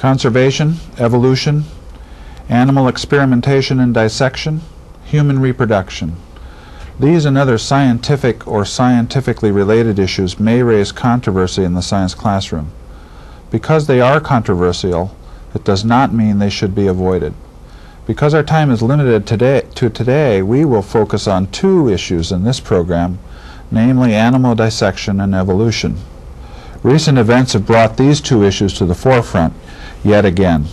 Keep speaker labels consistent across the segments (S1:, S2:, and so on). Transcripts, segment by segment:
S1: conservation, evolution, animal experimentation and dissection, human reproduction. These and other scientific or scientifically related issues may raise controversy in the science classroom. Because they are controversial, it does not mean they should be avoided. Because our time is limited today, we will focus on two issues in this program, namely animal dissection and evolution. Recent events have brought these two issues to the forefront yet again.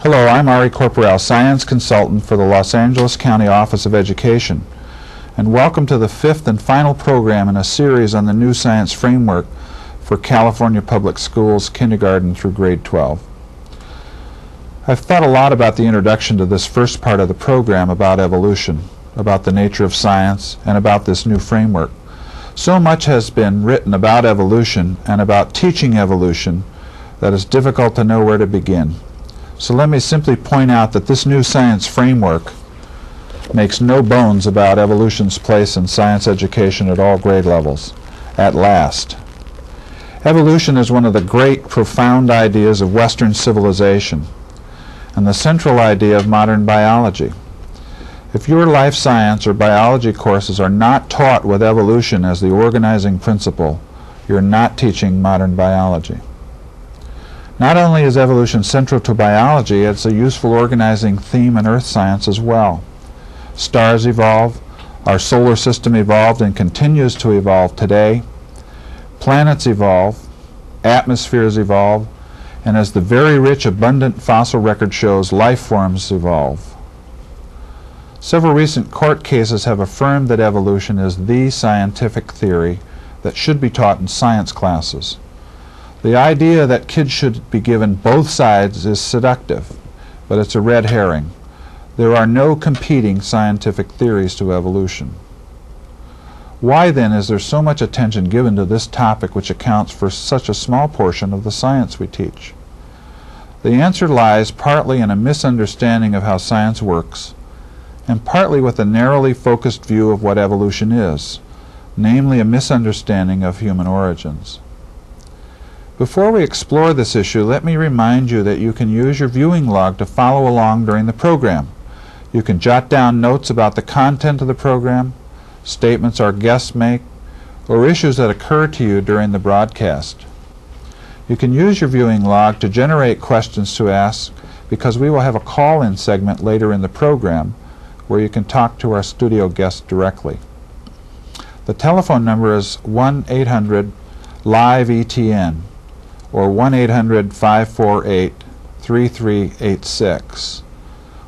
S1: Hello, I'm Arie Korporaal, Science Consultant for the Los Angeles County Office of Education, and welcome to the fifth and final program in a series on the new science framework for California Public Schools, kindergarten through grade 12. I've thought a lot about the introduction to this first part of the program about evolution, about the nature of science, and about this new framework. So much has been written about evolution and about teaching evolution that it's difficult to know where to begin. So let me simply point out that this new science framework makes no bones about evolution's place in science education at all grade levels, at last. Evolution is one of the great, profound ideas of Western civilization and the central idea of modern biology. If your life science or biology courses are not taught with evolution as the organizing principle, you're not teaching modern biology. Not only is evolution central to biology, it's a useful organizing theme in earth science as well. Stars evolve, our solar system evolved and continues to evolve today, planets evolve, atmospheres evolve, and as the very rich, abundant fossil record shows, life forms evolve. Several recent court cases have affirmed that evolution is the scientific theory that should be taught in science classes. The idea that kids should be given both sides is seductive, but it's a red herring. There are no competing scientific theories to evolution. Why then is there so much attention given to this topic which accounts for such a small portion of the science we teach? The answer lies partly in a misunderstanding of how science works, and partly with a narrowly focused view of what evolution is, namely a misunderstanding of human origins. Before we explore this issue, let me remind you that you can use your viewing log to follow along during the program. You can jot down notes about the content of the program, statements our guests make, or issues that occur to you during the broadcast. You can use your viewing log to generate questions to ask, because we will have a call-in segment later in the program where you can talk to our studio guests directly. The telephone number is 1-800-LIVE-ETN or 1-800-548-3386.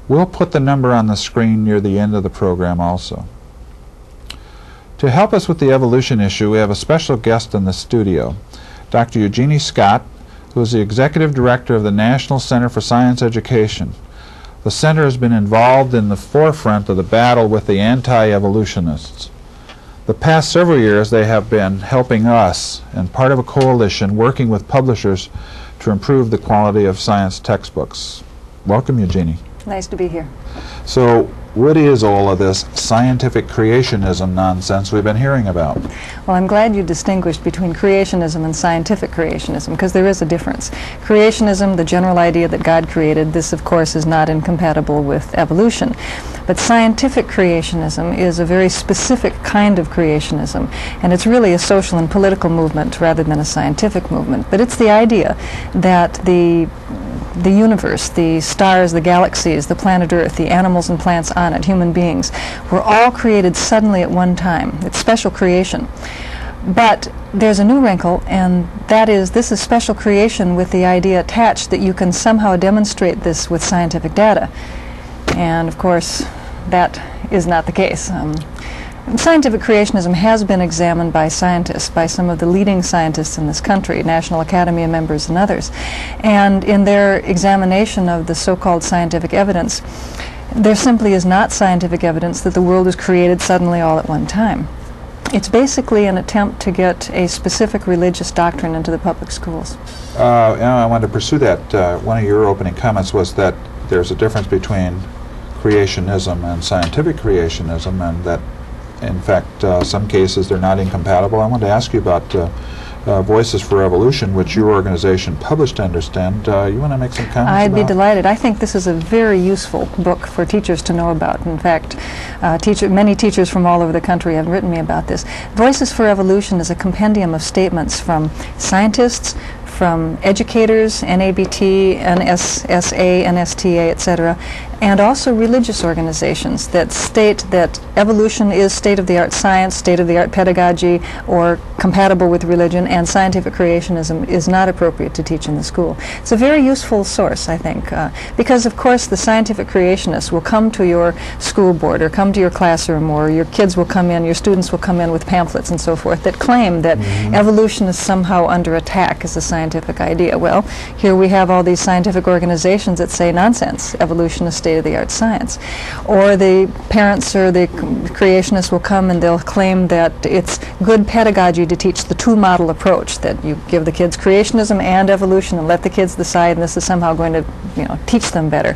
S1: We'll put the number on the screen near the end of the program also. To help us with the evolution issue, we have a special guest in the studio, Dr. Genie Scott, who is the Executive Director of the National Center for Science Education. The center has been involved in the forefront of the battle with the anti-evolutionists. The past several years they have been helping us, and part of a coalition working with publishers to improve the quality of science textbooks. Welcome, Eugenie.
S2: Nice to be here.
S1: So, what is all of this scientific creationism nonsense we've been hearing about?
S2: Well, I'm glad you distinguished between creationism and scientific creationism, because there is a difference. Creationism, the general idea that God created, this of course is not incompatible with evolution. But scientific creationism is a very specific kind of creationism, and it's really a social and political movement rather than a scientific movement. But it's the idea that the universe, the stars, the galaxies, the planet Earth, the animals and plants on it, human beings, were all created suddenly at one time. It's special creation. But there's a new wrinkle, and that is this is special creation with the idea attached that you can somehow demonstrate this with scientific data. And of course, that is not the case. Scientific creationism has been examined by scientists, by some of the leading scientists in this country, National Academy members and others. And in their examination of the so-called scientific evidence, there simply is not scientific evidence that the world was created suddenly all at one time. It's basically an attempt to get a specific religious doctrine into the public schools.
S1: I wanted to pursue that. One of your opening comments was that there's a difference between creationism and scientific creationism, and that in fact some cases they're not incompatible. I wanted to ask you about Voices for Evolution, which your organization published, I understand. You want to make some comments
S2: I'd be
S1: about?
S2: delighted. I think this is a very useful book for teachers to know about. In fact, many teachers from all over the country have written me about this. Voices for Evolution is a compendium of statements from scientists, from educators, NABT, NSSA, NSTA, etc., and also religious organizations that state that evolution is state-of-the-art science, state-of-the-art pedagogy, or compatible with religion, and scientific creationism is not appropriate to teach in the school. It's a very useful source, I think, because of course the scientific creationists will come to your school board or come to your classroom, or your kids will come in, your students will come in with pamphlets and so forth that claim that evolution is somehow under attack as a scientific idea. Well, here we have all these scientific organizations that say nonsense, evolution is state-of-the-art science. Or the parents or the creationists will come and they'll claim that it's good pedagogy to teach the two-model approach, that you give the kids creationism and evolution and let the kids decide, and this is somehow going to, teach them better.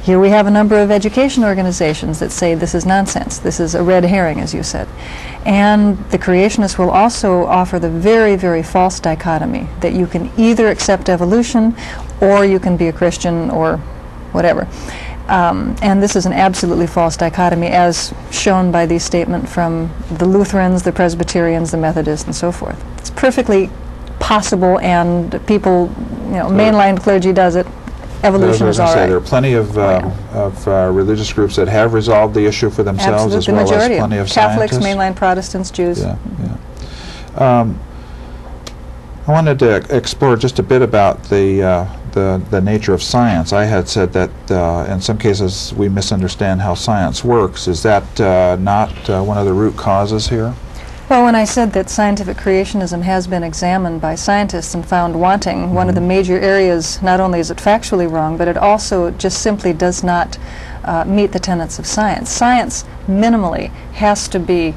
S2: Here we have a number of education organizations that say this is nonsense, this is a red herring, as you said. And the creationists will also offer the very, very false dichotomy that you can either accept evolution or you can be a Christian or whatever. And this is an absolutely false dichotomy, as shown by the statement from the Lutherans, the Presbyterians, the Methodists, and so forth. It's perfectly possible, and people, mainline clergy does it. Evolution is all right.
S1: There are plenty of religious groups that have resolved the issue for themselves, as well as plenty of
S2: Catholics,
S1: scientists.
S2: mainline Protestants, Jews.
S1: Yeah, yeah. I wanted to explore just a bit about the nature of science. I had said that in some cases we misunderstand how science works. Is that not one of the root causes here?
S2: Well, when I said that scientific creationism has been examined by scientists and found wanting, one of the major areas, not only is it factually wrong, but it also just simply does not meet the tenets of science. Science, minimally, has to be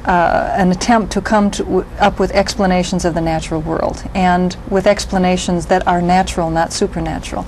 S2: an attempt to come up with explanations of the natural world, and with explanations that are natural, not supernatural.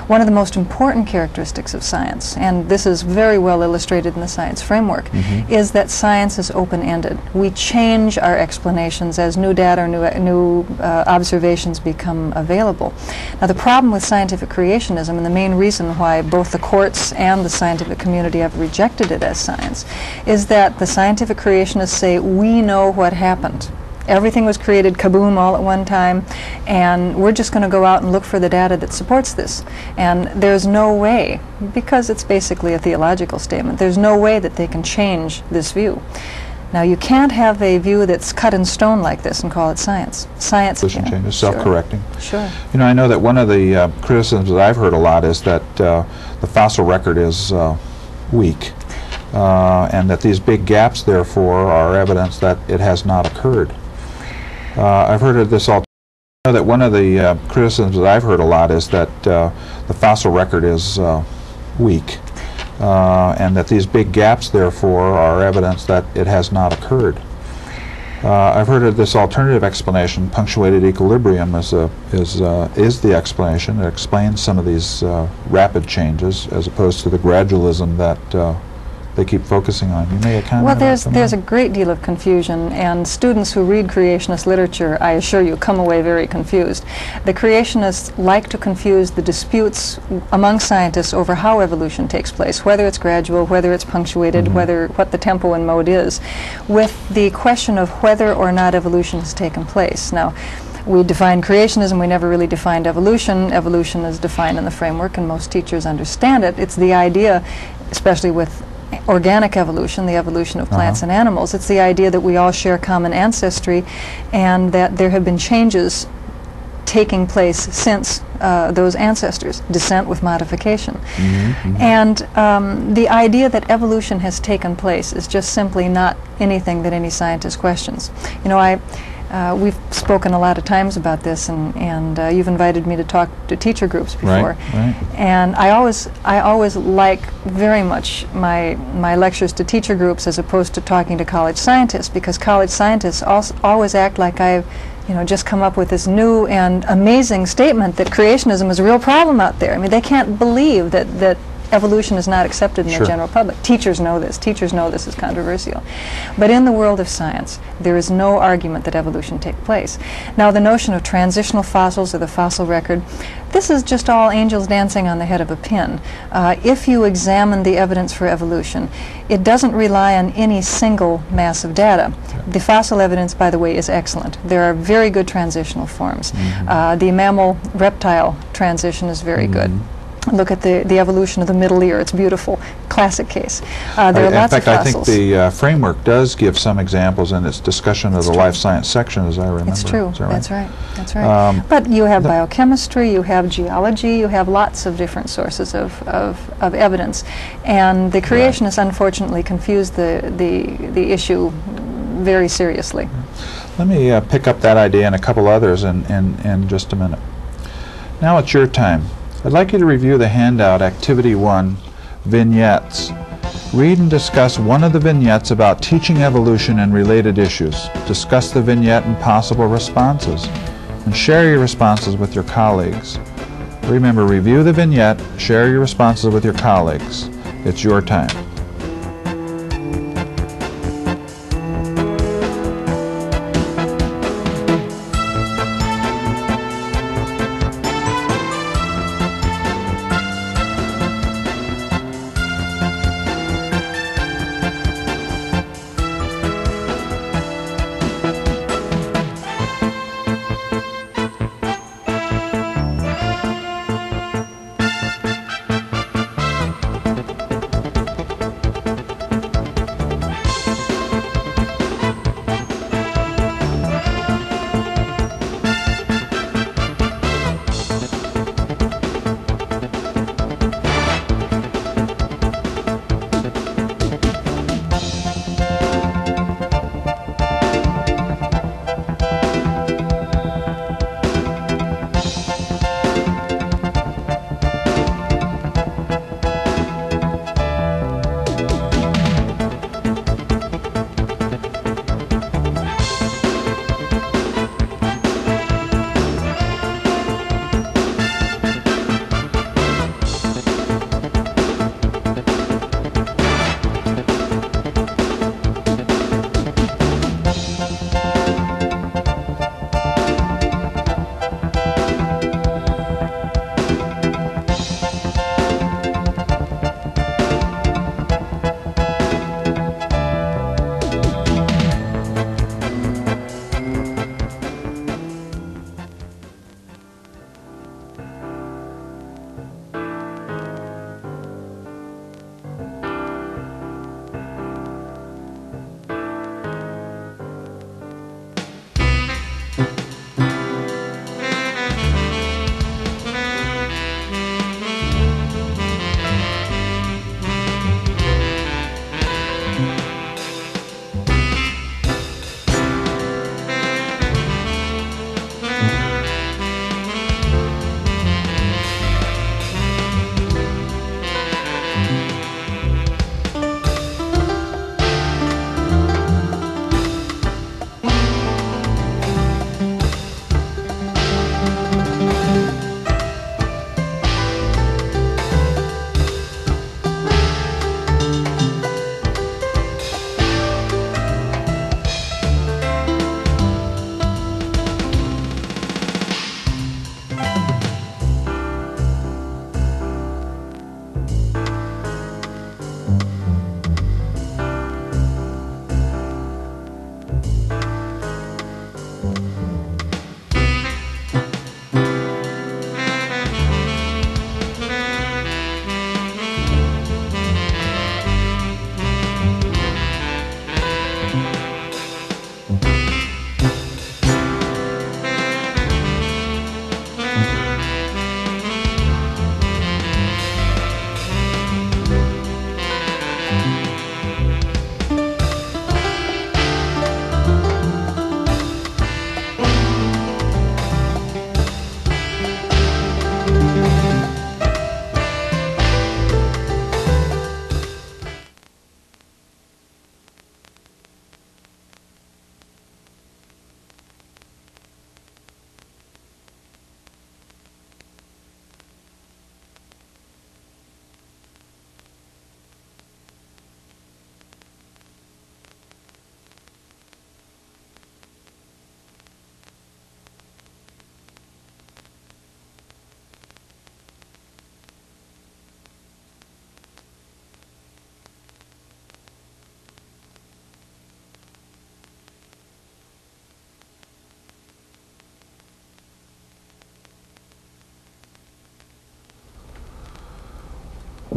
S2: One of the most important characteristics of science, and this is very well illustrated in the science framework, is that science is open-ended. We change our explanations as new data or new observations become available. Now, the problem with scientific creationism, and the main reason why both the courts and the scientific community have rejected it as science, is that the scientific creationists say, we know what happened. Everything was created kaboom all at one time, and we're just going to go out and look for the data that supports this. And there's no way, because it's basically a theological statement, there's no way that they can change this view. Now, you can't have a view that's cut in stone like this and call it science. Science,
S1: changes, self-correcting.
S2: Sure.
S1: I know that one of the criticisms that I've heard a lot is that the fossil record is weak, and that these big gaps, therefore, are evidence that it has not occurred. I've heard of this all. I know that one of the criticisms that I've heard a lot is that the fossil record is weak, and that these big gaps, therefore, are evidence that it has not occurred. I've heard of this alternative explanation, punctuated equilibrium, is the explanation. It explains some of these rapid changes, as opposed to the gradualism that they keep focusing on. You may comment.
S2: Well, there's a great deal of confusion, and students who read creationist literature, I assure you, come away very confused. The creationists like to confuse the disputes among scientists over how evolution takes place, whether it's gradual, whether it's punctuated, what the tempo and mode is, with the question of whether or not evolution has taken place. Now, we define creationism, we never really defined evolution. Evolution is defined in the framework, and most teachers understand it. It's the idea, especially with organic evolution, the evolution of plants and animals, it's the idea that we all share common ancestry, and that there have been changes taking place since those ancestors, descent with modification. And the idea that evolution has taken place is just simply not anything that any scientist questions. We've spoken a lot of times about this, and you've invited me to talk to teacher groups before.
S1: Right.
S2: And I always like very much my lectures to teacher groups as opposed to talking to college scientists, because college scientists always act like I've just come up with this new and amazing statement that creationism is a real problem out there. I mean, they can't believe that evolution is not accepted in
S1: Sure.
S2: the general public. Teachers know this. Teachers know this is controversial. But in the world of science, there is no argument that evolution take place. Now, the notion of transitional fossils or the fossil record, this is just all angels dancing on the head of a pin. If you examine the evidence for evolution, it doesn't rely on any single mass of data. The fossil evidence, by the way, is excellent. There are very good transitional forms. The mammal-reptile transition is very good. Look at the evolution of the middle ear. It's beautiful. Classic case. There are lots of fossils.
S1: In fact, I think the framework does give some examples in its discussion of the life science section, as I remember.
S2: It's true.
S1: Is that right?
S2: That's right. That's right. But you have biochemistry, you have geology, you have lots of different sources of evidence. And the creationists unfortunately confuse the issue very seriously.
S1: Let me pick up that idea and a couple others in just a minute. Now it's your time. I'd like you to review the handout, Activity 1, Vignettes. Read and discuss one of the vignettes about teaching evolution and related issues. Discuss the vignette and possible responses, and share your responses with your colleagues. Remember, review the vignette, share your responses with your colleagues. It's your time.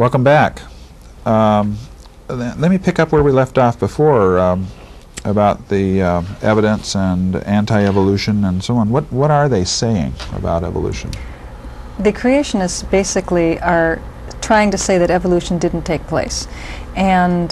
S1: Welcome back. Let me pick up where we left off before about the evidence and anti-evolution and so on. What are they saying about evolution?
S2: The creationists basically are trying to say that evolution didn't take place. And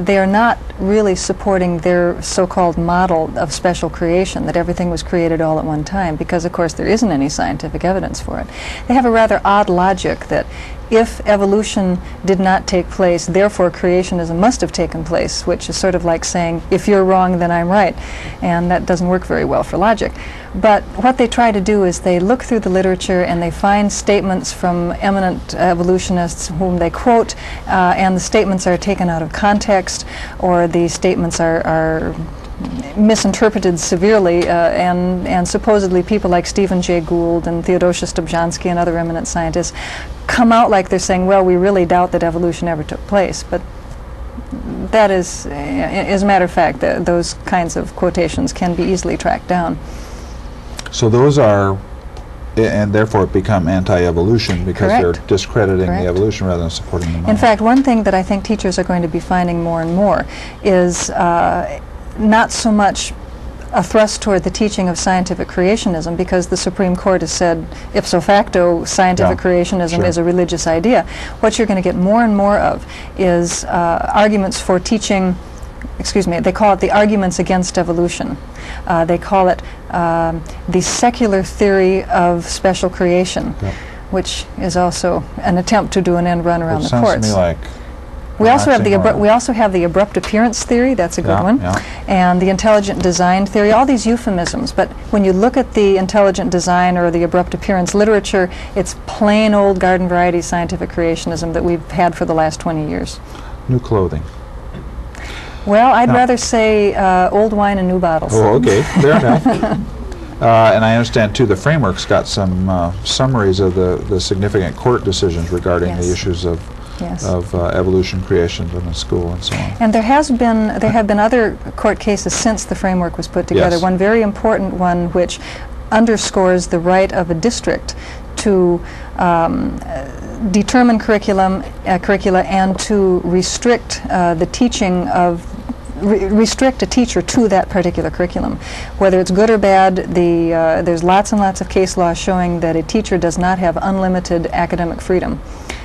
S2: they are not really supporting their so-called model of special creation, that everything was created all at one time, because of course there isn't any scientific evidence for it. They have a rather odd logic that if evolution did not take place, therefore creationism must have taken place, which is sort of like saying, if you're wrong, then I'm right. And that doesn't work very well for logic. But what they try to do is they look through the literature and they find statements from eminent evolutionists whom they quote, and the statements are taken out of context, or the statements are misinterpreted severely, and supposedly people like Stephen Jay Gould and Theodosius Dobzhansky and other eminent scientists come out like they're saying, well, we really doubt that evolution ever took place. But that is, as a matter of fact, those kinds of quotations can be easily tracked down.
S1: So those are, and therefore become anti-evolution because
S2: Correct.
S1: they're discrediting
S2: Correct.
S1: the evolution rather than supporting the model.
S2: In fact, one thing that I think teachers are going to be finding more and more is not so much a thrust toward the teaching of scientific creationism, because the Supreme Court has said ipso facto scientific creationism
S1: Sure.
S2: is a religious idea. What you're going to get more and more of is arguments for teaching, excuse me, they call it the arguments against evolution. They call it the secular theory of special creation, which is also an attempt to do an end run around the
S1: sounds
S2: courts.
S1: to me like
S2: We also have the abrupt appearance theory. That's a good one, and the intelligent design theory. All these euphemisms, but when you look at the intelligent design or the abrupt appearance literature, it's plain old garden variety scientific creationism that we've had for the last 20 years.
S1: New clothing.
S2: Well, I'd rather say old wine in new bottles.
S1: Oh, okay, fair enough. And I understand too the framework's got some summaries of the significant court decisions regarding the issues of evolution, creation in the school, and so on.
S2: And there have been other court cases since the framework was put together.
S1: Yes.
S2: One very important one, which underscores the right of a district to determine curricula and to restrict the teaching of restrict a teacher to that particular curriculum. Whether it's good or bad, there's lots and lots of case law showing that a teacher does not have unlimited academic freedom.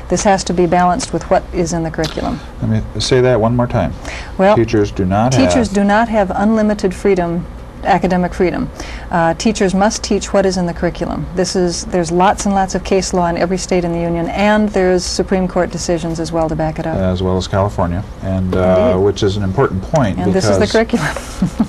S2: This has to be balanced with what is in the curriculum.
S1: Let me say that one more time.
S2: Well,
S1: teachers do not
S2: have unlimited freedom, academic freedom. Teachers must teach what is in the curriculum. There's lots and lots of case law in every state in the Union, and there's Supreme Court decisions as well to back it up.
S1: As well as California, and which is an important point.
S2: And this is the curriculum.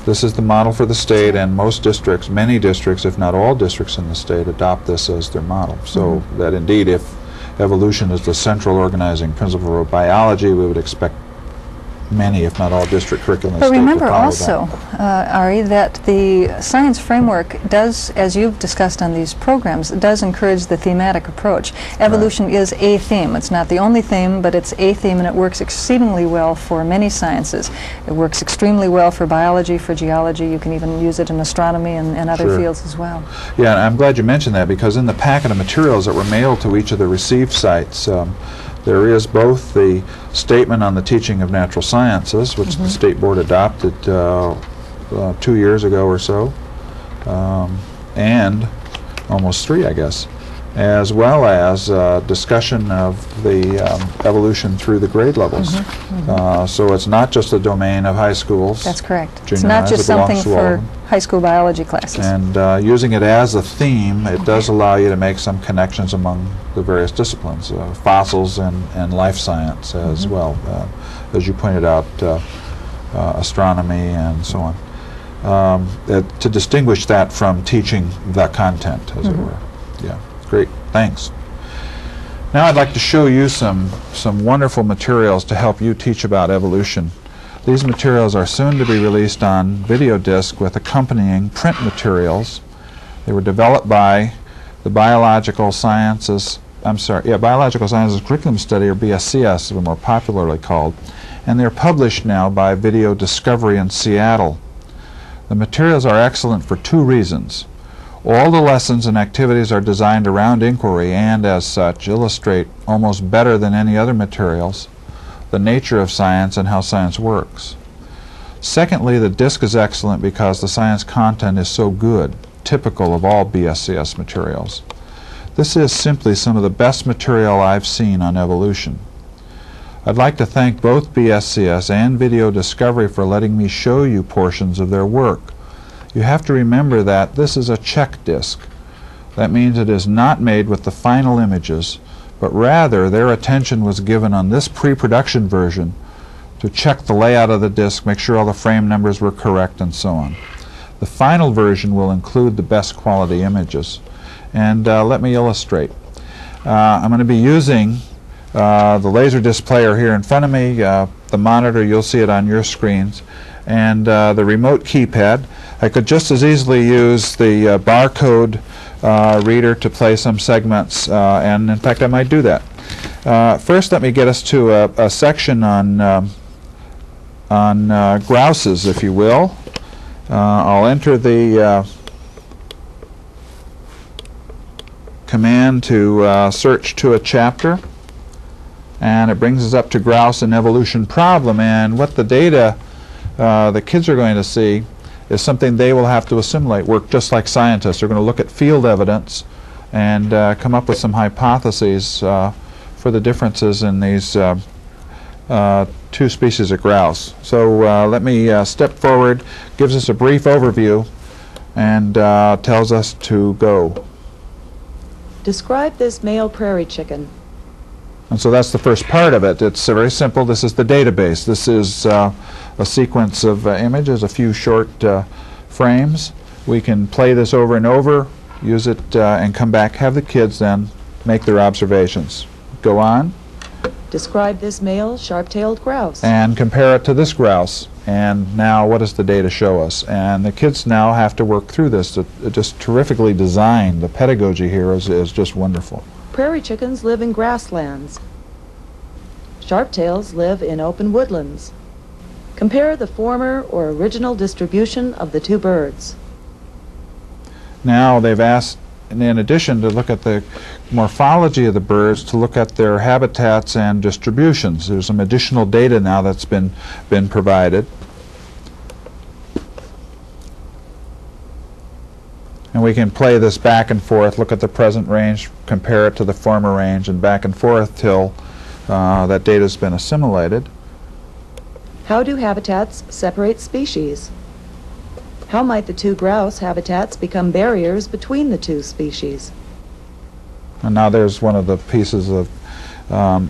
S1: This is the model for the state, and most districts, many districts, if not all districts in the state, adopt this as their model. So that indeed, if evolution is the central organizing principle of biology, we would expect many, if not all, district curricula in the
S2: But
S1: state to
S2: remember
S1: follow
S2: also,
S1: that.
S2: Arie, that the science framework does, as you've discussed on these programs, does encourage the thematic approach. Evolution is a theme. It's not the only theme, but it's a theme, and it works exceedingly well for many sciences. It works extremely well for biology, for geology. You can even use it in astronomy and other fields as well.
S1: Yeah, and I'm glad you mentioned that, because in the packet of materials that were mailed to each of the received sites, there is both the statement on the teaching of natural sciences, which the State Board adopted 2 years ago or so, and almost 3, I guess, as well as discussion of the evolution through the grade levels. So it's not just the domain of high schools.
S2: That's correct.
S1: Junior
S2: It's not
S1: highs,
S2: just
S1: it belongs
S2: something
S1: to all
S2: for
S1: of them.
S2: high school biology classes.
S1: And using it as a theme, it does allow you to make some connections among the various disciplines, fossils and life science as well, as you pointed out, astronomy and so on, to distinguish that from teaching the content, as it were. Yeah, great, thanks. Now I'd like to show you some wonderful materials to help you teach about evolution. These materials are soon to be released on video disc with accompanying print materials. They were developed by the Biological Sciences Curriculum Study, or BSCS, as they're more popularly called, and they're published now by Video Discovery in Seattle. The materials are excellent for 2 reasons. All the lessons and activities are designed around inquiry and, as such, illustrate almost better than any other materials the nature of science and how science works. Secondly, the disc is excellent because the science content is so good, typical of all BSCS materials. This is simply some of the best material I've seen on evolution. I'd like to thank both BSCS and Video Discovery for letting me show you portions of their work. You have to remember that this is a check disc. That means it is not made with the final images, but rather their attention was given on this pre-production version to check the layout of the disc, make sure all the frame numbers were correct, and so on. The final version will include the best quality images. And let me illustrate. I'm going to be using the Laserdisc player here in front of me, the monitor, you'll see it on your screens, and the remote keypad. I could just as easily use the barcode reader to play some segments, and in fact I might do that. First, let me get us to a section on grouses, if you will. I'll enter the command to search to a chapter, and it brings us up to grouse and evolution problem. And what the data the kids are going to see is something they will have to assimilate, work just like scientists. They're going to look at field evidence and come up with some hypotheses for the differences in these two species of grouse. So let me step forward, gives us a brief overview, and tells us to go.
S3: Describe this male prairie chicken.
S1: And so that's the first part of it. It's very simple. This is the database. This is a sequence of images, a few short frames. We can play this over and over, use it, and come back, have the kids then make their observations. Go on.
S3: Describe this male sharp-tailed grouse.
S1: And compare it to this grouse. And now what does the data show us? And the kids now have to work through this. Just terrifically designed. The pedagogy here is just wonderful.
S3: Prairie chickens live in grasslands. Sharptails live in open woodlands. Compare the former or original distribution of the two birds.
S1: Now they've asked, in addition to look at the morphology of the birds, to look at their habitats and distributions. There's some additional data now that's been provided. And we can play this back and forth, look at the present range, compare it to the former range, and back and forth till that data has been assimilated.
S3: How do habitats separate species? How might the two grouse habitats become barriers between the two species?
S1: And now there's one of the pieces of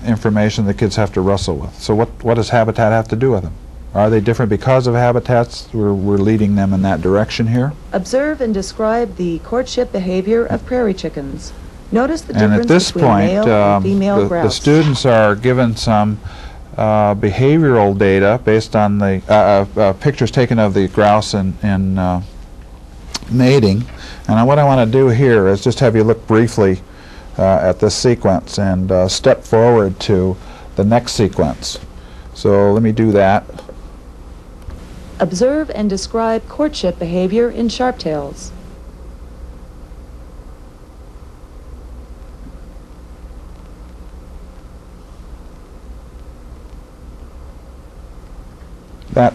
S1: information the kids have to wrestle with. So what does habitat have to do with them? Are they different because of habitats? We're leading them in that direction here.
S3: Observe and describe the courtship behavior of prairie chickens. Notice the
S1: And
S3: difference
S1: at this
S3: between
S1: point,
S3: male and female
S1: the
S3: grouse.
S1: students are given some behavioral data based on the pictures taken of the grouse in mating. And what I want to do here is just have you look briefly at this sequence and step forward to the next sequence. So let me do that.
S3: Observe and describe courtship behavior in sharptails.
S1: That,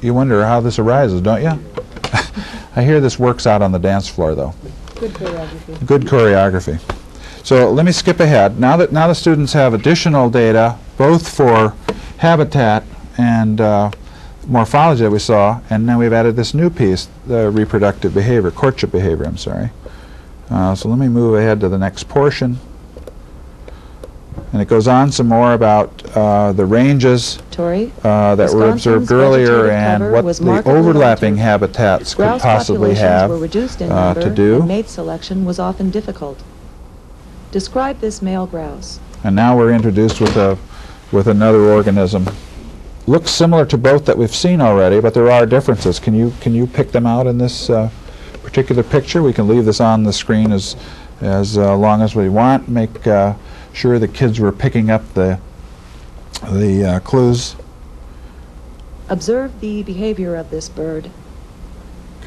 S1: you wonder how this arises, don't you? I hear this works out on the dance floor, though.
S3: Good choreography.
S1: Good choreography. So let me skip ahead. Now the students have additional data, both for habitat and morphology that we saw, and now we've added this new piece, the reproductive behavior, courtship behavior, I'm sorry. So let me move ahead to the next portion. And it goes on some more about the ranges that were observed earlier and what the overlapping habitats could possibly have to do.
S3: Mate selection was often difficult. Describe this male grouse.
S1: And now we're introduced with another organism. Looks similar to both that we've seen already, but there are differences. Can you pick them out in this particular picture? We can leave this on the screen as long as we want. Make sure the kids were picking up the clues.
S3: Observe the behavior of this bird.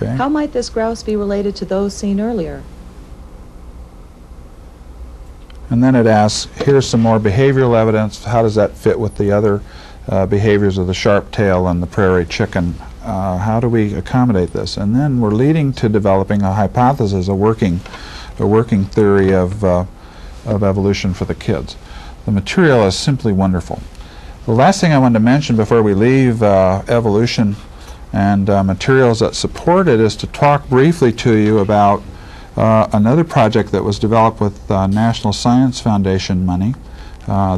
S1: Okay.
S3: How might this grouse be related to those seen earlier?
S1: And then it asks, here's some more behavioral evidence. How does that fit with the other behaviors of the sharp-tail and the prairie chicken? How do we accommodate this? And then we're leading to developing a hypothesis, a working theory of evolution for the kids. The material is simply wonderful. The last thing I wanted to mention before we leave evolution and materials that support it is to talk briefly to you about another project that was developed with National Science Foundation money.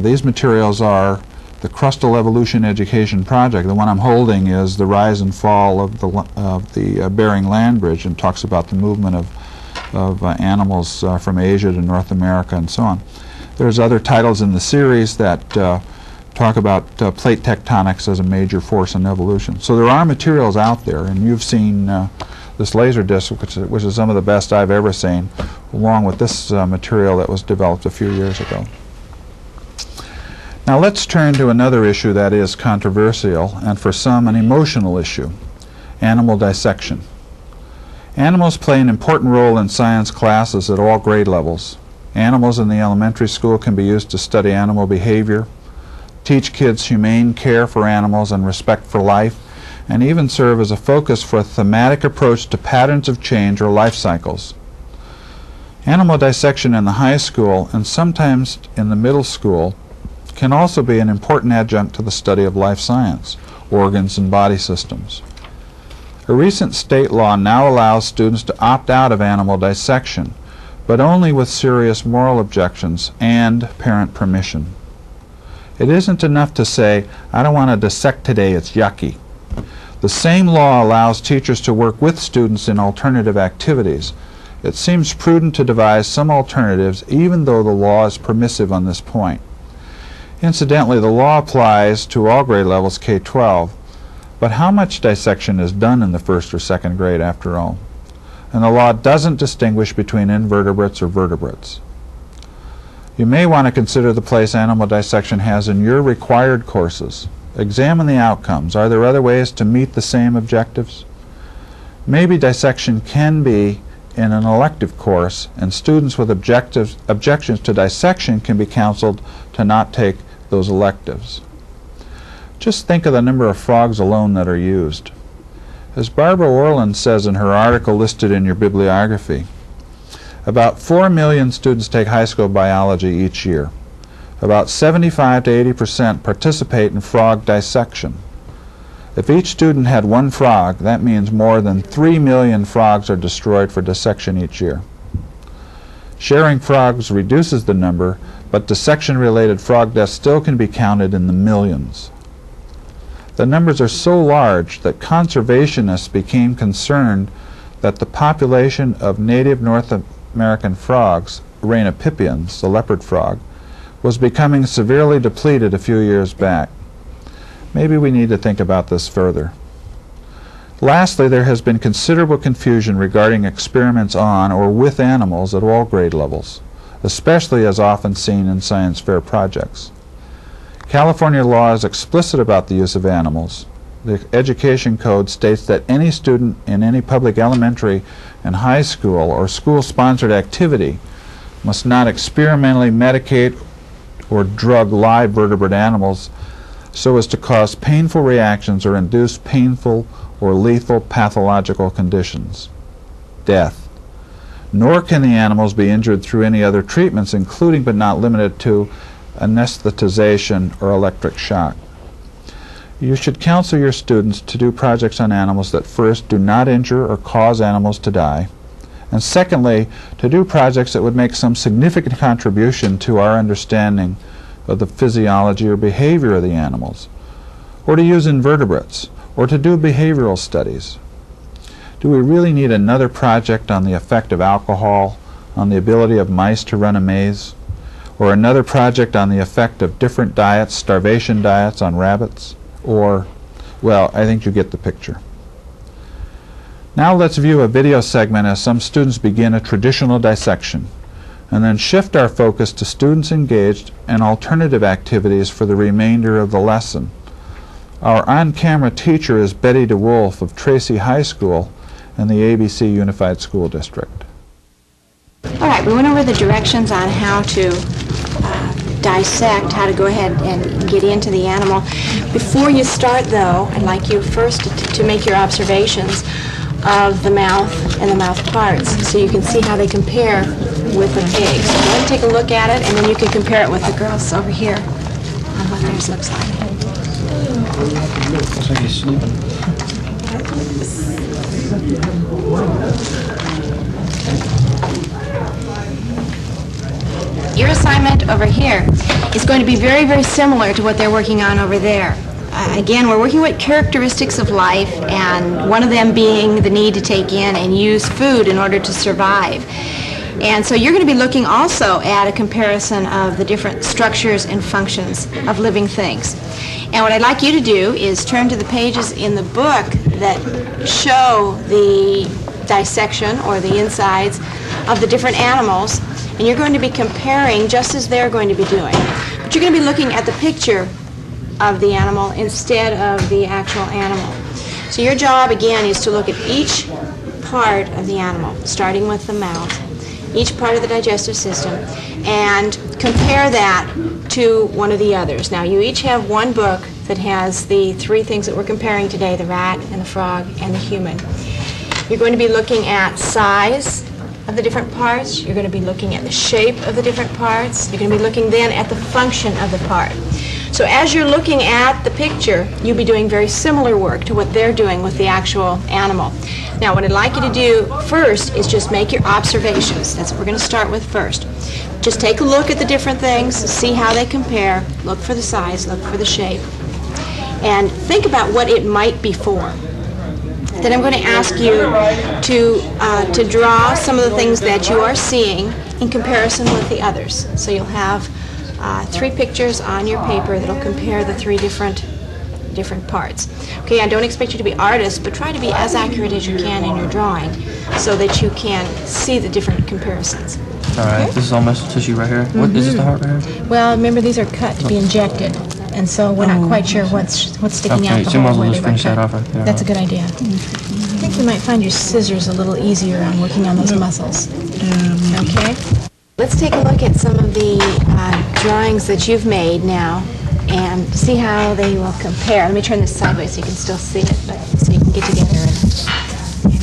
S1: These materials are the Crustal Evolution Education Project. The one I'm holding is the rise and fall of the Bering Land Bridge, and talks about the movement of animals from Asia to North America and so on. There's other titles in the series that talk about plate tectonics as a major force in evolution. So there are materials out there, and you've seen this laser disc, which is some of the best I've ever seen, along with this material that was developed a few years ago. Now let's turn to another issue that is controversial, and for some an emotional issue: animal dissection. Animals play an important role in science classes at all grade levels. Animals in the elementary school can be used to study animal behavior, teach kids humane care for animals and respect for life, and even serve as a focus for a thematic approach to patterns of change or life cycles. Animal dissection in the high school and sometimes in the middle school can also be an important adjunct to the study of life science, organs and body systems. A recent state law now allows students to opt out of animal dissection, but only with serious moral objections and parent permission. It isn't enough to say, "I don't want to dissect today, it's yucky." The same law allows teachers to work with students in alternative activities. It seems prudent to devise some alternatives, even though the law is permissive on this point. Incidentally, the law applies to all grade levels K-12, but how much dissection is done in the first or second grade after all? And the law doesn't distinguish between invertebrates or vertebrates. You may want to consider the place animal dissection has in your required courses. Examine the outcomes. Are there other ways to meet the same objectives? Maybe dissection can be in an elective course, and students with objections to dissection can be counseled to not take those electives. Just think of the number of frogs alone that are used. As Barbara Orland says in her article listed in your bibliography, about 4 million students take high school biology each year. About 75 to 80% participate in frog dissection. If each student had one frog, that means more than 3 million frogs are destroyed for dissection each year. Sharing frogs reduces the number, but dissection-related frog deaths still can be counted in the millions. The numbers are so large that conservationists became concerned that the population of native North American frogs, Rhinopipians, the leopard frog, was becoming severely depleted a few years back. Maybe we need to think about this further. Lastly, there has been considerable confusion regarding experiments on or with animals at all grade levels, especially as often seen in science fair projects. California law is explicit about the use of animals. The Education Code states that any student in any public elementary and high school or school-sponsored activity must not experimentally medicate or drug live vertebrate animals so as to cause painful reactions or induce painful or lethal pathological conditions, death. Nor can the animals be injured through any other treatments, including but not limited to anesthetization or electric shock. You should counsel your students to do projects on animals that first do not injure or cause animals to die, and secondly, to do projects that would make some significant contribution to our understanding of the physiology or behavior of the animals, or to use invertebrates, or to do behavioral studies. Do we really need another project on the effect of alcohol on the ability of mice to run a maze? Or another project on the effect of different diets, starvation diets, on rabbits? Or, well, I think you get the picture. Now let's view a video segment as some students begin a traditional dissection, and then shift our focus to students engaged in alternative activities for the remainder of the lesson. Our on-camera teacher is Betty DeWolf of Tracy High School, and the ABC Unified School District.
S4: All right, we went over the directions on how to dissect, how to go ahead and get into the animal. Before you start, though, I'd like you first to make your observations of the mouth and the mouth parts so you can see how they compare with the pigs. So go ahead and take a look at it, and then you can compare it with the girls over here on what theirs looks like.
S5: Looks like he's sleeping.
S4: Your assignment over here is going to be very, very similar to what they're working on over there. Again, we're working with characteristics of life, and one of them being the need to take in and use food in order to survive. And so you're going to be looking also at a comparison of the different structures and functions of living things. And what I'd like you to do is turn to the pages in the book that show the dissection or the insides of the different animals, and you're going to be comparing just as they're going to be doing. But you're going to be looking at the picture of the animal instead of the actual animal. So your job, again, is to look at each part of the animal, starting with the mouth, each part of the digestive system, and compare that to one of the others. Now, you each have one book that has the three things that we're comparing today, the rat and the frog and the human. You're going to be looking at size of the different parts. You're going to be looking at the shape of the different parts. You're going to be looking then at the function of the part. So as you're looking at the picture, you'll be doing very similar work to what they're doing with the actual animal. Now, what I'd like you to do first is just make your observations. That's what we're going to start with first. Just take a look at the different things, see how they compare, look for the size, look for the shape, and think about what it might be for. Then I'm going to ask you to draw some of the things that you are seeing in comparison with the others. So you'll have three pictures on your paper that'll compare the three different parts. Okay, I don't expect you to be artists, but try to be as accurate as you can in your drawing so that you can see the different comparisons.
S5: All right, this is all muscle tissue right here. What is this, the heart right here?
S4: Well, remember these are cut to be injected, and so we're not quite sure what's sticking out
S5: Okay,
S4: the
S5: so you might
S4: hole
S5: as well
S4: where
S5: just
S4: they were
S5: finish that
S4: cut.
S5: off right there.
S4: That's a good idea. I think you might find your scissors a little easier on working on those muscles. Okay. Let's take a look at some of the drawings that you've made now and see how they will compare. Let me turn this sideways so you can still see it, but so you can get together and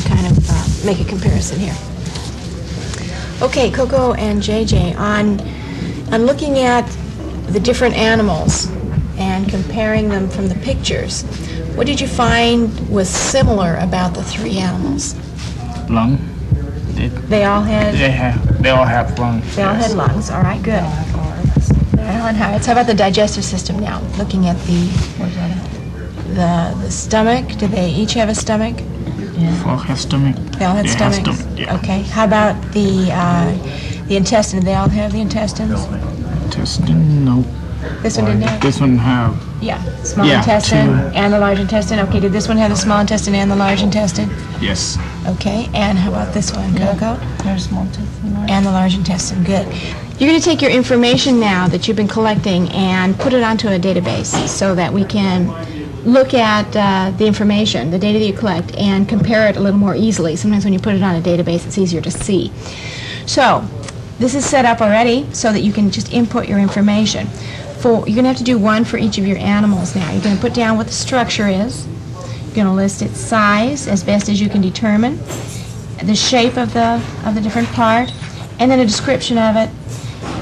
S4: kind of make a comparison here. Okay, Coco and JJ, on looking at the different animals and comparing them from the pictures, what did you find was similar about the three animals?
S6: Lung.
S4: They all had
S6: They all have lungs.
S4: They all had lungs. All right, good. They all had hearts. How about the digestive system now? Looking at the stomach. Did they each have a stomach?
S6: All have stomach.
S4: They all had
S6: They have
S4: stomachs.
S6: stomach, yeah.
S4: Okay. How about the intestine? Did they all have the intestines?
S6: Intestine, no.
S4: This one didn't have.
S6: This one have.
S4: Yeah. Small
S6: Yeah,
S4: intestine
S6: two.
S4: and the large intestine. Okay. Did this one have the small intestine and the large intestine?
S6: Yes.
S4: Okay. And how about this one, Coco?
S2: There's small intestine.
S4: And the large intestine. Good. You're going to take your information now that you've been collecting and put it onto a database so that we can look at the information, the data that you collect, and compare it a little more easily. Sometimes when you put it on a database, it's easier to see. So this is set up already so that you can just input your information. You're going to have to do one for each of your animals now. You're going to put down what the structure is. You're going to list its size as best as you can determine, the shape of the different part, and then a description of it.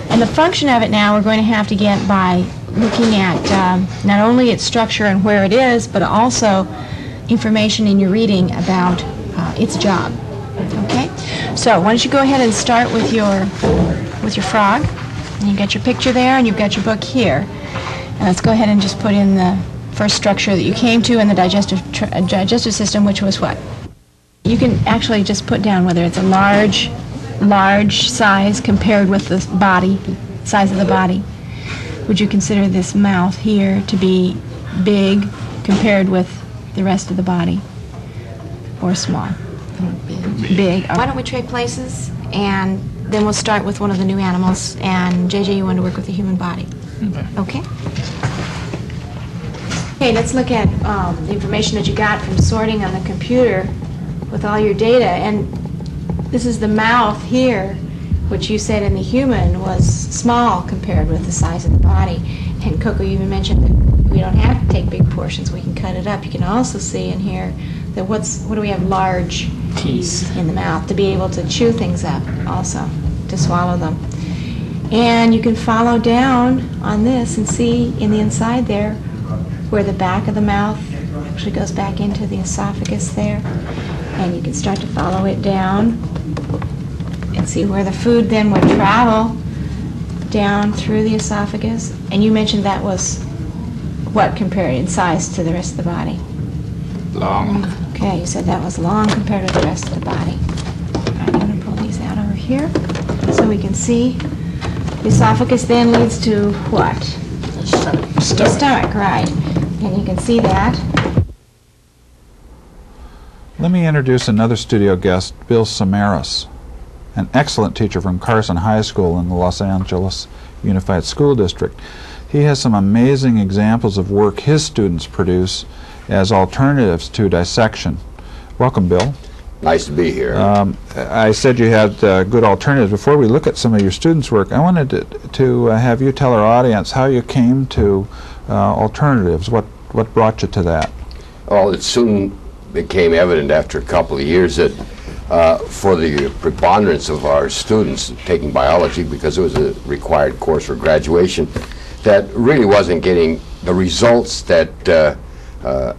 S4: And the function of it now we're going to have to get by looking at not only its structure and where it is, but also information in your reading about its job. Okay? So why don't you go ahead and start with your frog. And you've got your picture there, and you've got your book here. And let's go ahead and just put in the first structure that you came to in the digestive system, which was what? You can actually just put down whether it's a large size compared with the body, size of the body. Would you consider this mouth here to be big compared with the rest of the body, or small? Big. Why don't we trade places, and then we'll start with one of the new animals, and JJ, you want to work with the human body. Okay? Okay, let's look at the information that you got from sorting on the computer with all your data. And this is the mouth here, which you said in the human was small compared with the size of the body. And Coco, you even mentioned that we don't have to take big portions, we can cut it up. You can also see in here that what do we have? Large teeth in the mouth to be able to chew things up also, to swallow them. And you can follow down on this and see in the inside there where the back of the mouth actually goes back into the esophagus there. And you can start to follow it down and see where the food then would travel down through the esophagus. And you mentioned that was what compared in size to the rest of the body?
S6: Long.
S4: Okay, you said that was long compared to the rest of the body. All right, I'm going to pull these out over here so we can see. The esophagus then leads to what? The stomach, right. And you can see that.
S1: Let me introduce another studio guest, Bill Samaras, an excellent teacher from Carson High School in the Los Angeles Unified School District. He has some amazing examples of work his students produce as alternatives to dissection. Welcome, Bill.
S7: Nice to be here.
S1: I said you had good alternatives. Before we look at some of your students' work, I wanted to have you tell our audience how you came to alternatives. What brought you to that?
S7: Well, it soon became evident after a couple of years that for the preponderance of our students taking biology, because it was a required course for graduation, that really wasn't getting the results that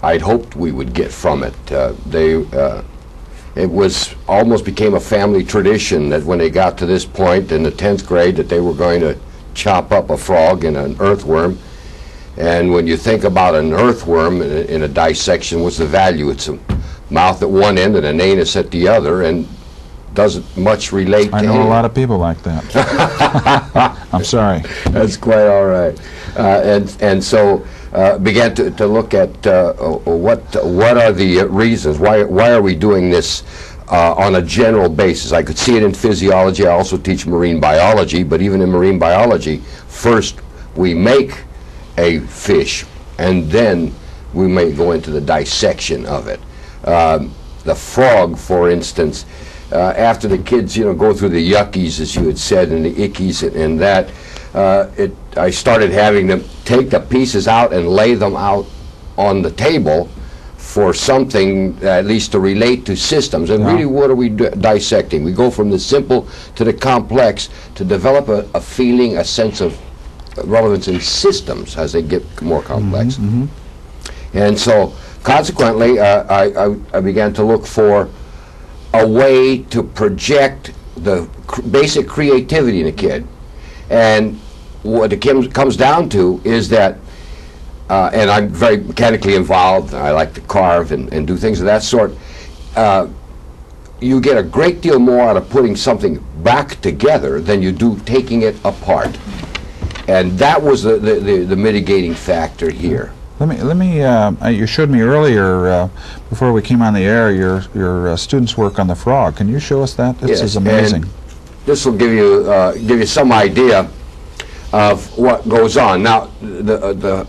S7: I'd hoped we would get from it. It was almost became a family tradition that when they got to this point in the 10th grade that they were going to chop up a frog and an earthworm. And when you think about an earthworm in a dissection, what's the value? It's a mouth at one end and an anus at the other, and doesn't much relate to
S1: I know a lot of people like that. I'm sorry.
S7: That's quite all right. And so began to look at what are the reasons, why are we doing this on a general basis. I could see it in physiology. I also teach marine biology, but even in marine biology, first we make a fish and then we may go into the dissection of it. The frog, for instance, after the kids go through the yuckies, as you had said, and the ickies and that, I started having them take the pieces out and lay them out on the table for something at least to relate to systems. And really, what are we dissecting? We go from the simple to the complex to develop a feeling, a sense of relevance in systems as they get more complex.
S1: Mm-hmm.
S7: And so consequently, I began to look for a way to project the basic creativity in a kid. And what it comes down to is that, and I'm very mechanically involved, I like to carve and do things of that sort, you get a great deal more out of putting something back together than you do taking it apart. And that was the mitigating factor here.
S1: Let me. You showed me earlier before we came on the air your students' work on the frog. Can you show us that? This is amazing.
S7: This will give you some idea of what goes on. Now, the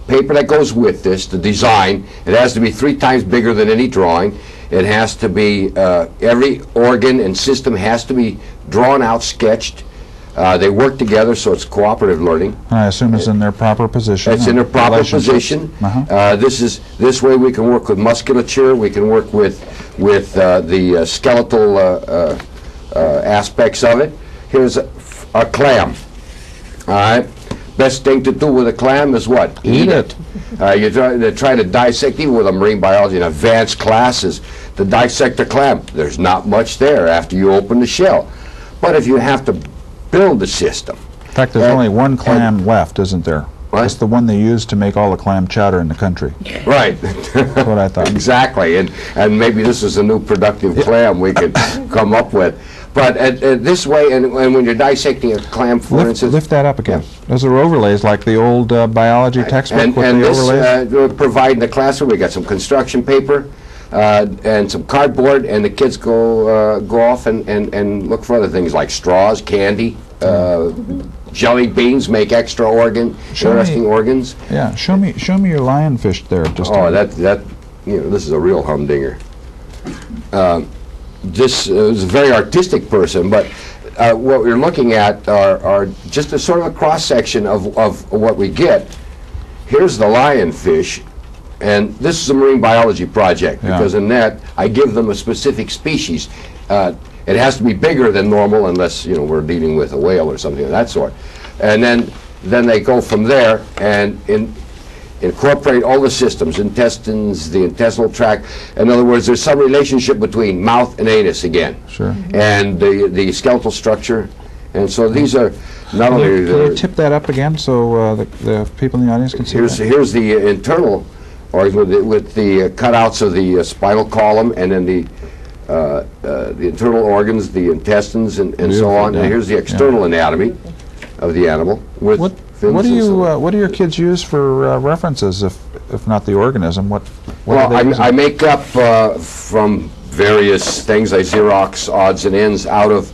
S7: paper that goes with this, the design, it has to be 3 times bigger than any drawing. It has to be every organ and system has to be drawn out, sketched. They work together, so it's cooperative learning.
S1: I assume it's in their proper position.
S7: It's in their proper position. This way we can work with musculature. We can work with the skeletal aspects of it. Here's a clam. All right. Best thing to do with a clam is what? Eat it. You try to dissect, even with a marine biology in advanced classes, to dissect a clam. There's not much there after you open the shell. But if you have to build the system.
S1: In fact, there's only one clam left, isn't there?
S7: What?
S1: It's the one they use to make all the clam chowder in the country.
S7: Right.
S1: That's what I thought.
S7: Exactly, and maybe this is a new productive clam we could come up with. But this way, and when you're dissecting a clam, for instance...
S1: Lift that up again. Those are overlays like the old biology textbook with the overlays?
S7: We're providing the classroom. We got some construction paper and some cardboard, and the kids go off and look for other things like straws, candy, jelly beans, make extra interesting organs.
S1: Yeah, show me your lionfish there. Just
S7: that this is a real humdinger. this is a very artistic person, but what we're looking at are just a sort of a cross-section of what we get. Here's the lionfish, and this is a marine biology project, because in that, I give them a specific species. It has to be bigger than normal, unless, you know, we're dealing with a whale or something of that sort. And then they go from there and incorporate all the systems, intestines, the intestinal tract. In other words, there's some relationship between mouth and anus again.
S1: Sure.
S7: And the skeletal structure. And so these are not only...
S1: Can you tip that up again so the people in the audience can see that?
S7: Here's the internal organs with the cutouts of the spinal column, and then the internal organs, the intestines, and so on.
S1: Yeah.
S7: And here's the external anatomy of the animal. With
S1: what do your kids use for references, if not the organism? What
S7: well,
S1: are they using?
S7: I make up from various things. I Xerox odds and ends out of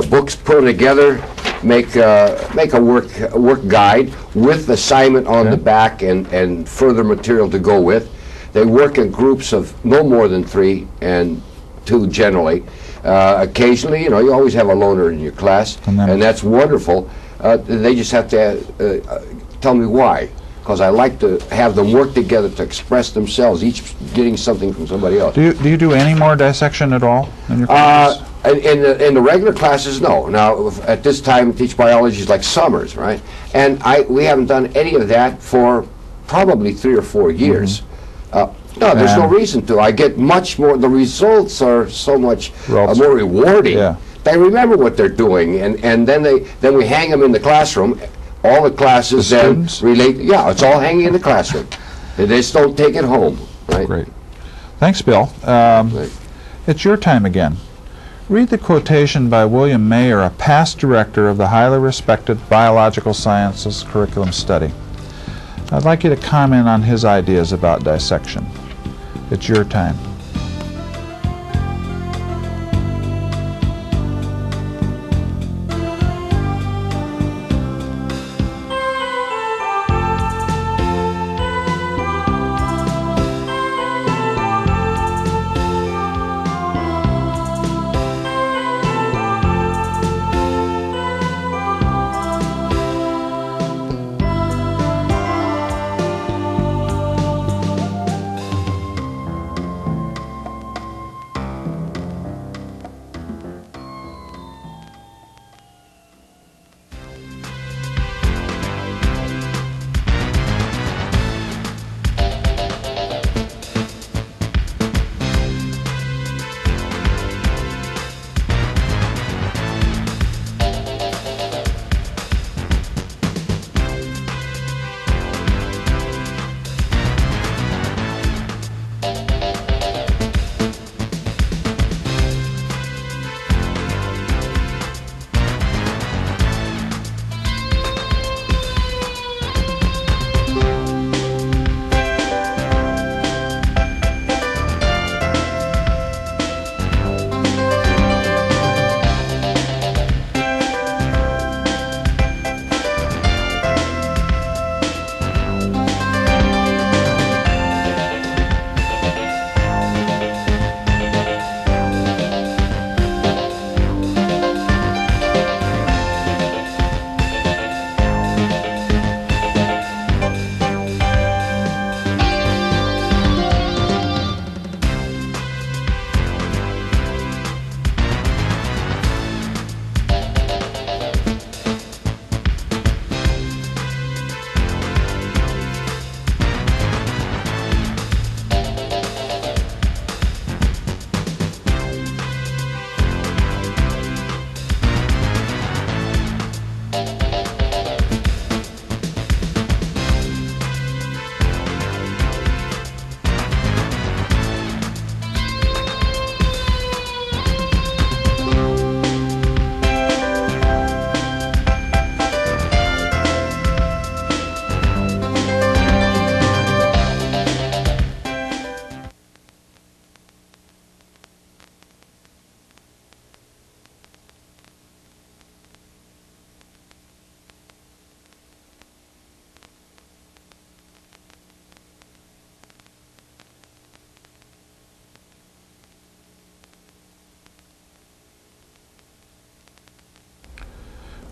S7: books, put them together, make a work guide with assignment on the back and further material to go with. They work in groups of no more than 3 and 2 generally. Occasionally, you know, you always have a loner in your class, and that's wonderful. They just have to tell me why, because I like to have them work together to express themselves, each getting something from somebody else.
S1: Do you do any more dissection at all in your classes?
S7: In the regular classes, no. Now, at this time, teach biology is like summers, right? And we haven't done any of that for probably 3 or 4 years. No, there's no reason to. I get much more. The results are so much more rewarding.
S1: Yeah.
S7: They remember what they're doing, and then we hang them in the classroom. All the classes then relate. Yeah, it's all hanging in the classroom. They just don't take it home. Right.
S1: Great. Thanks, Bill. It's your time again. Read the quotation by William Mayer, a past director of the highly respected Biological Sciences Curriculum Study. I'd like you to comment on his ideas about dissection. It's your time.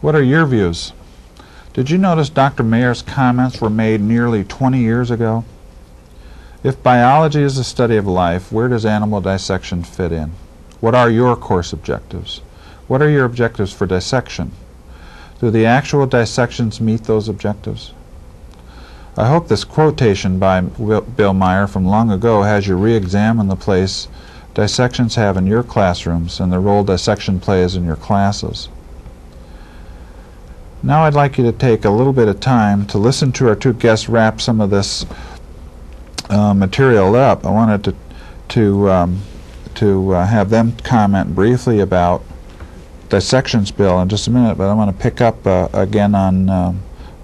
S1: What are your views? Did you notice Dr. Mayer's comments were made nearly 20 years ago? If biology is the study of life, where does animal dissection fit in? What are your course objectives? What are your objectives for dissection? Do the actual dissections meet those objectives? I hope this quotation by Bill Meyer from long ago has you re-examine the place dissections have in your classrooms and the role dissection plays in your classes. Now I'd like you to take a little bit of time to listen to our two guests wrap some of this material up. I wanted to have them comment briefly about dissections, Bill, in just a minute, but I want to pick up again on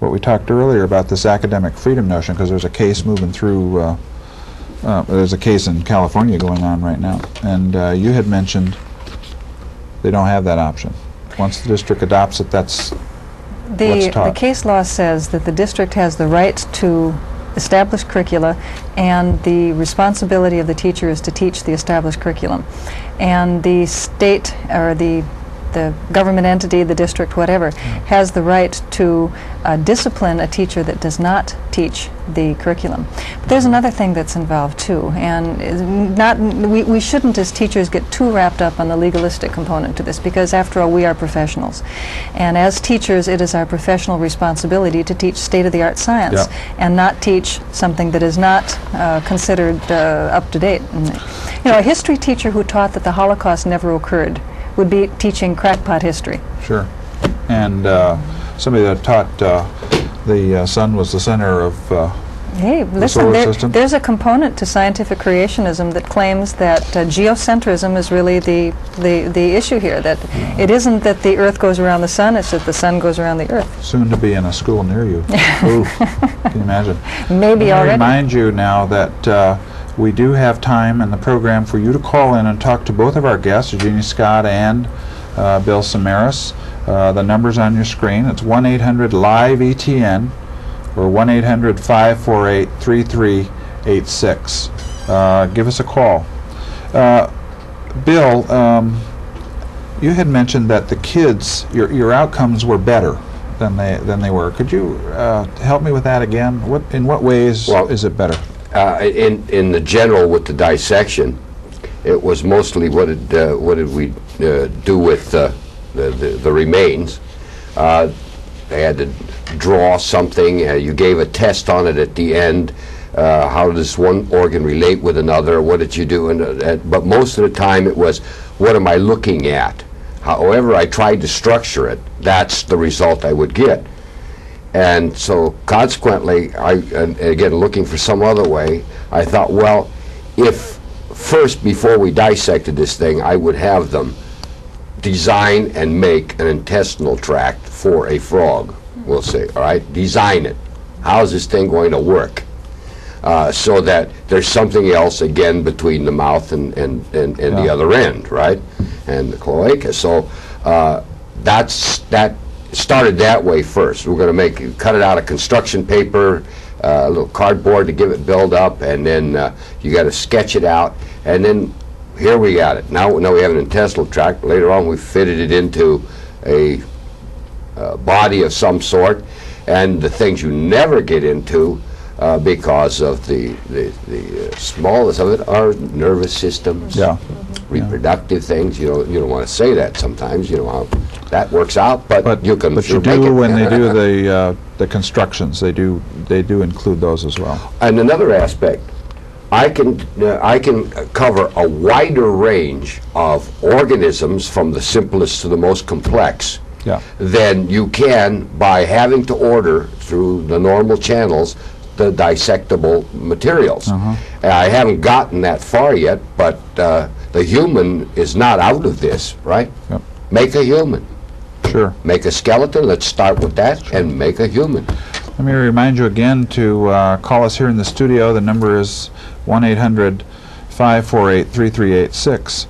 S1: what we talked earlier about this academic freedom notion, because there's a case moving through, there's a case in California going on right now, and you had mentioned they don't have that option. Once the district adopts it, that's what's taught.
S2: The case law says that the district has the right to establish curricula, and the responsibility of the teacher is to teach the established curriculum. And the state, or the government entity, the district, whatever, has the right to discipline a teacher that does not teach the curriculum. But there's another thing that's involved too, and we shouldn't as teachers get too wrapped up on the legalistic component to this, because after all we are professionals, and as teachers it is our professional responsibility to teach state-of-the-art science and not teach something that is not considered up to date. And, you know, a history teacher who taught that the Holocaust never occurred would be teaching crackpot history.
S1: Sure. And somebody that taught the sun was the center of
S2: hey,
S1: the
S2: listen,
S1: solar system.
S2: there's a component to scientific creationism that claims that geocentrism is really the issue here, that it isn't that the Earth goes around the sun, it's that the sun goes around the Earth.
S1: Soon to be in a school near you. Ooh, can you imagine?
S2: Maybe
S1: Let me
S2: already.
S1: remind you now that we do have time in the program for you to call in and talk to both of our guests, Genie Scott and Bill Samaras. The number's on your screen. It's 1-800-LIVE-ETN or 1-800-548-3386. Give us a call. Bill, you had mentioned that the kids, your outcomes were better than they were. Could you help me with that again? In what ways is it better?
S7: In the general with the dissection, it was mostly what did we do with the remains. They had to draw something. You gave a test on it at the end. How does one organ relate with another? What did you do? But most of the time it was, what am I looking at? However I tried to structure it, that's the result I would get. And so consequently, and again, looking for some other way, I thought, well, if first, before we dissected this thing, I would have them design and make an intestinal tract for a frog, we'll say, all right? Design it. How's this thing going to work? So that there's something else, again, between the mouth and the other end, right? And the cloaca. So that started that way first. We're going to cut it out of construction paper, a little cardboard to give it build up, and then you got to sketch it out, and then here we got it. Now we have an intestinal tract. Later on we fitted it into a body of some sort, and the things you never get into because of the smallness of it are nervous systems, reproductive things. You don't want to say that sometimes. You know how that works out, but you can.
S1: But you do when they do the constructions. They do include those as well.
S7: And another aspect, I can cover a wider range of organisms from the simplest to the most complex than you can by having to order through the normal channels the dissectable materials. I haven't gotten that far yet, but the human is not out of this, right? Make a human.
S1: Sure.
S7: Make a skeleton, let's start with that, and make a human.
S1: Let me remind you again to call us here in the studio. The number is 1-800-548-3386.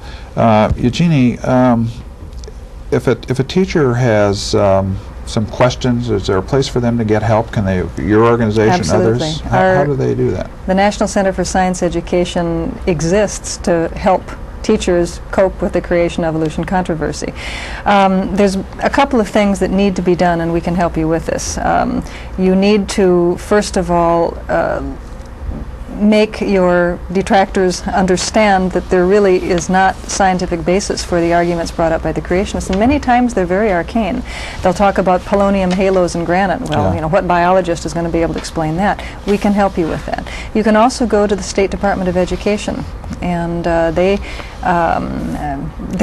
S1: Eugenie, if a teacher has some questions, is there a place for them to get help? Can they, your organization,
S2: Absolutely.
S1: others? How do they do that?
S2: The National Center for Science Education exists to help teachers cope with the creation-evolution controversy. There's a couple of things that need to be done, and we can help you with this. You need to, first of all, make your detractors understand that there really is not scientific basis for the arguments brought up by the creationists, and many times they're very arcane. They'll talk about polonium halos and granite. Well, you know, what biologist is going to be able to explain that? We can help you with that. You can also go to the State Department of Education, and they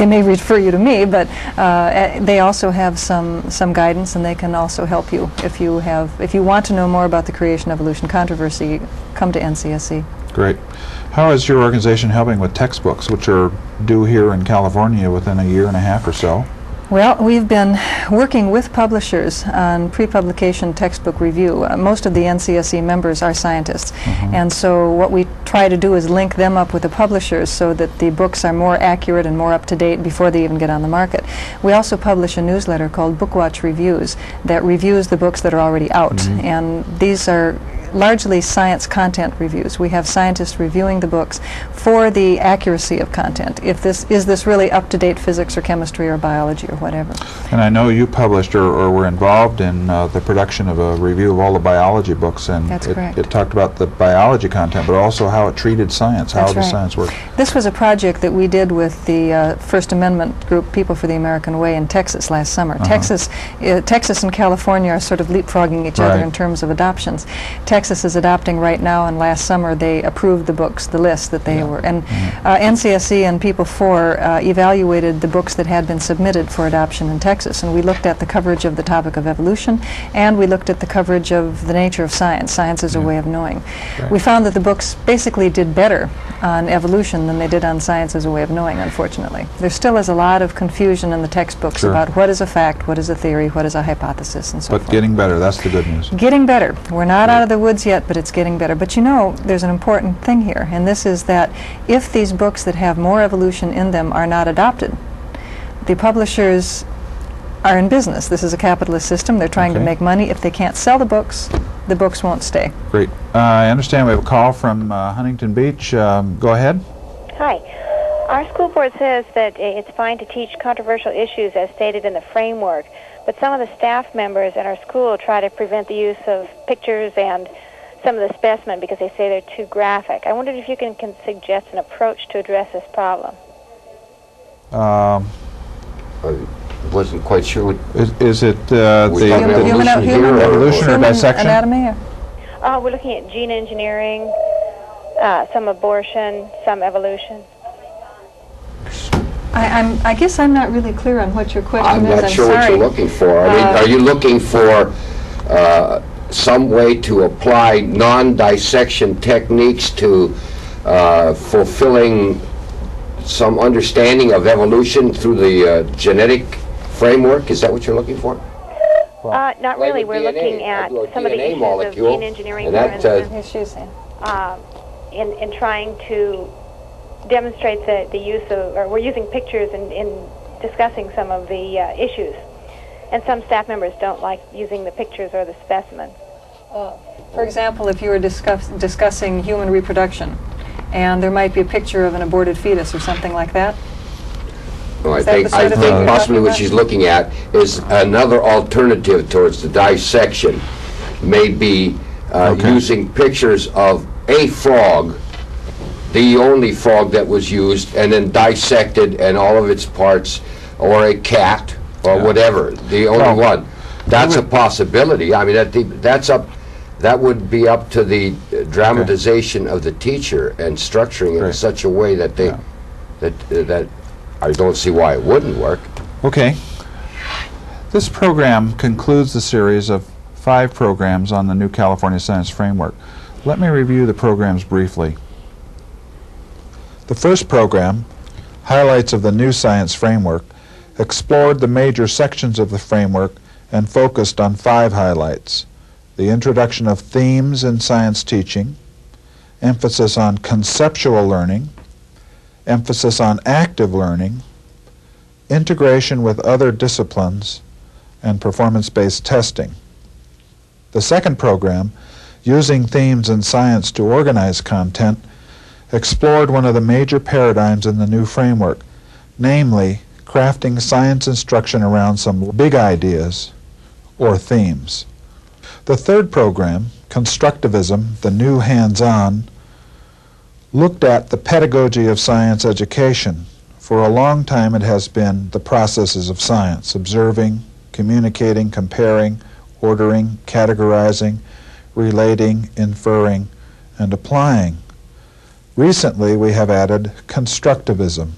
S2: may refer you to me, but they also have some guidance, and they can also help you if you want to know more about the creation-evolution controversy. Come to NCSE.
S1: Great. How is your organization helping with textbooks, which are due here in California within a year and a half or so?
S2: Well, we've been working with publishers on pre-publication textbook review. Most of the NCSE members are scientists, and so what we try to do is link them up with the publishers so that the books are more accurate and more up-to-date before they even get on the market. We also publish a newsletter called Bookwatch Reviews that reviews the books that are already out, and these are largely science content reviews. We have scientists reviewing the books for the accuracy of content. If is this really up-to-date physics or chemistry or biology or whatever.
S1: And I know you published or were involved in the production of a review of all the biology books, and
S2: That's correct.
S1: It talked about the biology content, but also how it treated science, how
S2: That's
S1: the
S2: right.
S1: science worked.
S2: This was a project that we did with the First Amendment group, People for the American Way, in Texas last summer. Texas and California are sort of leapfrogging each other in terms of adoptions. Texas is adopting right now, and last summer they approved the books, the list that they were. And NCSE and People for evaluated the books that had been submitted for adoption in Texas, and we looked at the coverage of the topic of evolution, and we looked at the coverage of the nature of science. Science is a way of knowing.
S1: Right.
S2: We found that the books basically did better on evolution than they did on science as a way of knowing, unfortunately. There still is a lot of confusion in the textbooks about what is a fact, what is a theory, what is a hypothesis, and so forth.
S1: But getting better, that's the good news.
S2: Getting better. We're not out of the woods yet, but it's getting better. But you know, there's an important thing here, and this is that if these books that have more evolution in them are not adopted, the publishers are in business. This is a capitalist system. They're trying to make money. If they can't sell the books won't stay.
S1: Great. I understand we have a call from Huntington Beach. Go ahead.
S8: Hi. Our school board says that it's fine to teach controversial issues as stated in the framework, but some of the staff members at our school try to prevent the use of pictures and some of the specimen because they say they're too graphic. I wondered if you can suggest an approach to address this problem.
S7: I wasn't quite sure what...
S1: Is it the evolution or dissection?
S2: Anatomy?
S8: We're looking at gene engineering, some abortion, some evolution.
S2: I guess I'm not really clear on what your question is.
S7: I'm not sure what you're looking for. I mean, are you looking for some way to apply non-dissection techniques to fulfilling some understanding of evolution through the genetic framework? Is that what you're looking for?
S8: Not really. We're looking at some of the issues of gene engineering, for instance, in trying to demonstrate the use of, or we're using pictures in discussing some of the issues. And some staff members don't like using the pictures or the specimen.
S2: For example, if you were discussing human reproduction, and there might be a picture of an aborted fetus or something like that.
S7: Well, I think possibly what she's looking at is another alternative towards the dissection, maybe using pictures of a frog, the only frog that was used, and then dissected and all of its parts, or a cat, or whatever, the only one. That's a possibility. I mean, that would be up to the dramatization of the teacher and structuring it in such a way that that I don't see why it wouldn't work.
S1: Okay. This program concludes the series of 5 programs on the new California Science Framework. Let me review the programs briefly. The first program, Highlights of the New Science Framework, explored the major sections of the framework and focused on 5 highlights: the introduction of themes in science teaching, emphasis on conceptual learning, emphasis on active learning, integration with other disciplines, and performance-based testing. The second program, Using Themes in Science to Organize Content, explored one of the major paradigms in the new framework, namely crafting science instruction around some big ideas or themes. The third program, Constructivism, the New Hands-On, looked at the pedagogy of science education. For a long time it has been the processes of science, observing, communicating, comparing, ordering, categorizing, relating, inferring, and applying. Recently we have added constructivism.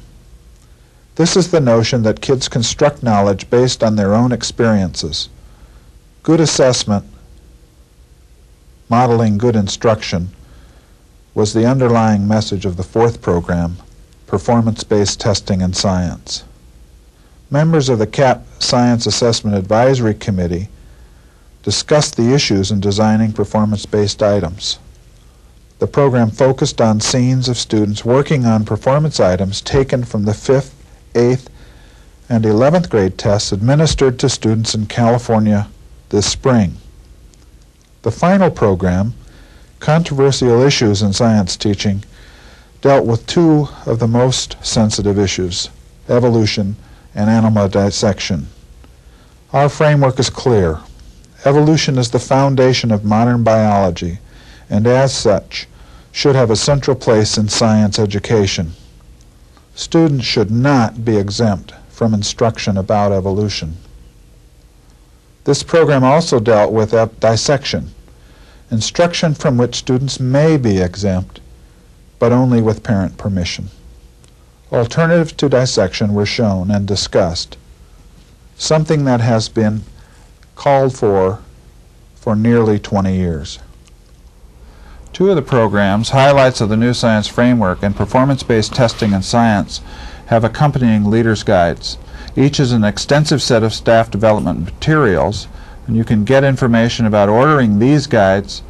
S1: This is the notion that kids construct knowledge based on their own experiences. Good assessment, modeling good instruction, was the underlying message of the fourth program, Performance-Based Testing in Science. Members of the CAP Science Assessment Advisory Committee discussed the issues in designing performance-based items. The program focused on scenes of students working on performance items taken from the 5th, 8th, and 11th grade tests administered to students in California this spring. The final program, Controversial Issues in Science Teaching, dealt with two of the most sensitive issues, evolution and animal dissection. Our framework is clear. Evolution is the foundation of modern biology, and as such, should have a central place in science education. Students should not be exempt from instruction about evolution. This program also dealt with dissection, instruction from which students may be exempt, but only with parent permission. Alternatives to dissection were shown and discussed, something that has been called for nearly 20 years. Two of the programs, Highlights of the New Science Framework and Performance-Based Testing in Science, have accompanying leaders' guides. Each is an extensive set of staff development materials, and you can get information about ordering these guides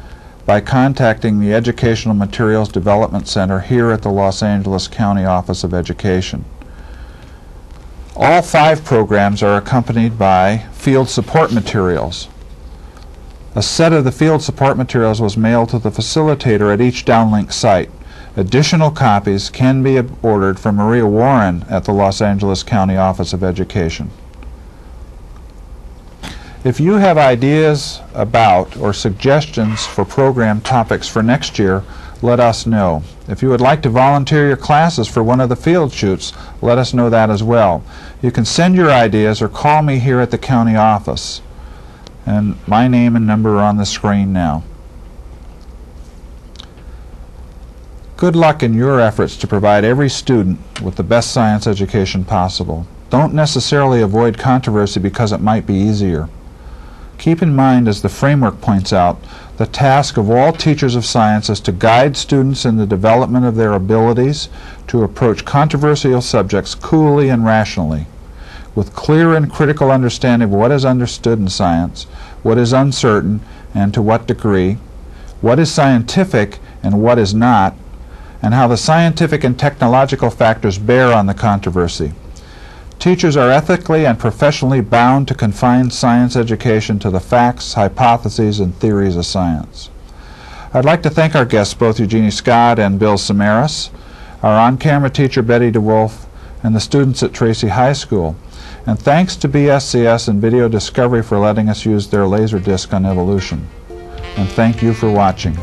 S1: by contacting the Educational Materials Development Center here at the Los Angeles County Office of Education. All 5 programs are accompanied by field support materials. A set of the field support materials was mailed to the facilitator at each downlink site. Additional copies can be ordered from Maria Warren at the Los Angeles County Office of Education. If you have ideas about or suggestions for program topics for next year, let us know. If you would like to volunteer your classes for one of the field shoots, let us know that as well. You can send your ideas or call me here at the county office. And my name and number are on the screen now. Good luck in your efforts to provide every student with the best science education possible. Don't necessarily avoid controversy because it might be easier. Keep in mind, as the framework points out, the task of all teachers of science is to guide students in the development of their abilities to approach controversial subjects coolly and rationally, with clear and critical understanding of what is understood in science, what is uncertain and to what degree, what is scientific and what is not, and how the scientific and technological factors bear on the controversy. Teachers are ethically and professionally bound to confine science education to the facts, hypotheses, and theories of science. I'd like to thank our guests, both Genie Scott and Bill Samaras, our on-camera teacher Betty DeWolf, and the students at Tracy High School. And thanks to BSCS and Video Discovery for letting us use their Laserdisc on evolution. And thank you for watching.